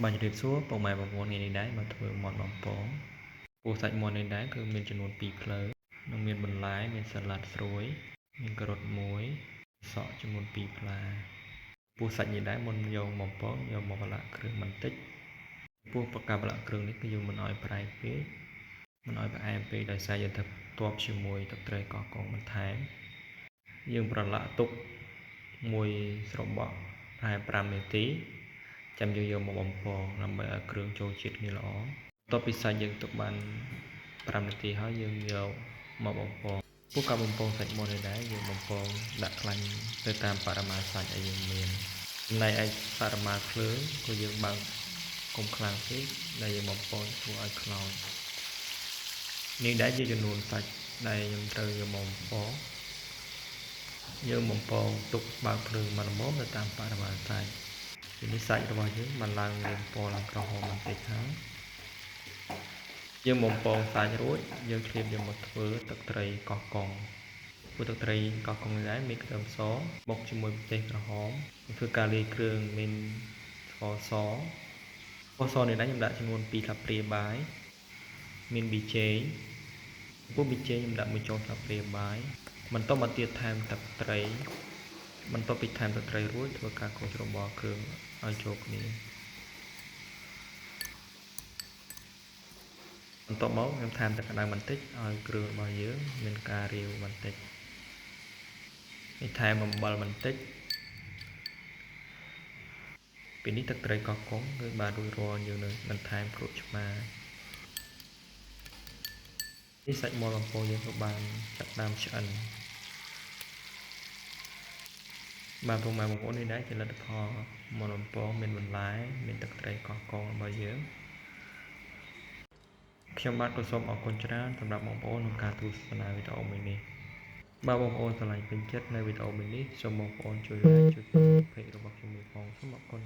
Bạnជម្រាបសួរពុកម៉ែបងប្អូននេះដែរមកធ្វើមាន់បំពងពោះសាច់មាន់នេះដែរគឺមានចំនួន2ភ្លើនិងមានបន្លែមានសាឡាត់ស្រួយមានការ៉ុត1សក់ចំនួន2ផ្លែពោះសាច់នេះដែរមុនយកបំពងយកមកប្រឡាក់គ្រឿងបន្តិចពោះប្រកាប្រឡាក់គ្រឿងនេះគឺយើងមិនឲ្យប្រៃពេកមិនឲ្យផ្អែមពេកដោយសារយើងត្រូវផ្ទាប់ជាមួយទឹកត្រីកោះកុងបន្ថែមយើងប្រឡាក់ទុកមួយស្របក់ប្រហែល5នាទីចាំយើងយកមកបំពងដើម្បីឲ្យគ្រឿងចូលជាតិគ្នាល្អបន្ទាប់ពីសាច់យើងទុកបាន5នាទីហើយយើងយកមកបំពងពោះការបំពងសាច់មាន់នេះដែរយើងបំពងដាក់ខ្លាញ់ទៅតាមបរិមាណសាច់ដែលយើងមានចំណែកឯបរិមាណភ្លើងក៏យើងបើកកុំខ្លាំងពេកដែលយើងបំពងធ្វើឲ្យខ្លោចនេះដែរជាចំនួនសាច់ដែលខ្ញុំត្រូវយកមកបំពងយើងបំពងទុកបើកភ្លើងមកល្មមទៅតាមបរិមាណសាច់នេះសាច់របស់យើងបានឡើងមានពណ៌ឡើងក្រហមបន្តិចហើយយើងបំពងសាច់រួចយើងឃ្លានយកមកធ្វើទឹកត្រីកោះកុងព្រោះទឹកត្រីកោះកុងនេះដែរមានខ្ទឹមសបុកជាមួយម្ទេសក្រហមធ្វើការលាយគ្រឿងមានស្ករសស្ករសនេះដែរខ្ញុំដាក់ចំនួន2ស្លាបព្រាបាយមានប៊ីចេងពោះប៊ីចេងខ្ញុំដាក់1ចុងស្លាបព្រាបាយបន្តមកទៀតថែមទឹកត្រីបន្ទាប់ពីថែមទឹកត្រីរួចធ្វើការកូរច្របល់គ្រឿងឲ្យចូលគ្នាបន្ទាប់មកខ្ញុំថែមទឹកក្តៅបន្តិចឲ្យគ្រឿងរបស់យើងមានការរាវបន្តិចនេះថែមអំបិលបន្តិចពីនេះទឹកត្រីកោះកុងគឺបានរួចរាល់យើងនឹងបន្ថែមក្រូចឆ្មានេះសាច់មាន់បំពងយើងក៏បានចាប់ដើមឆ្អិនបាទពុកម៉ែបងប្អូននេះដែរជាលទ្ធផលមាន់បំពងមានបន្លែមានទឹកត្រីកោះកុងរបស់យើងខ្ញុំបាទក៏សូមអរគុណច្រើនសម្រាប់បងប្អូនក្នុងការទស្សនាវីដេអូមួយនេះបើបងប្អូនស្រឡាញ់ពេញចិត្តនៅវីដេអូមួយនេះសូមបងប្អូនជួយ like ជួយ Subscribe របស់ខ្ញុំមួយផងសូមអរគុណ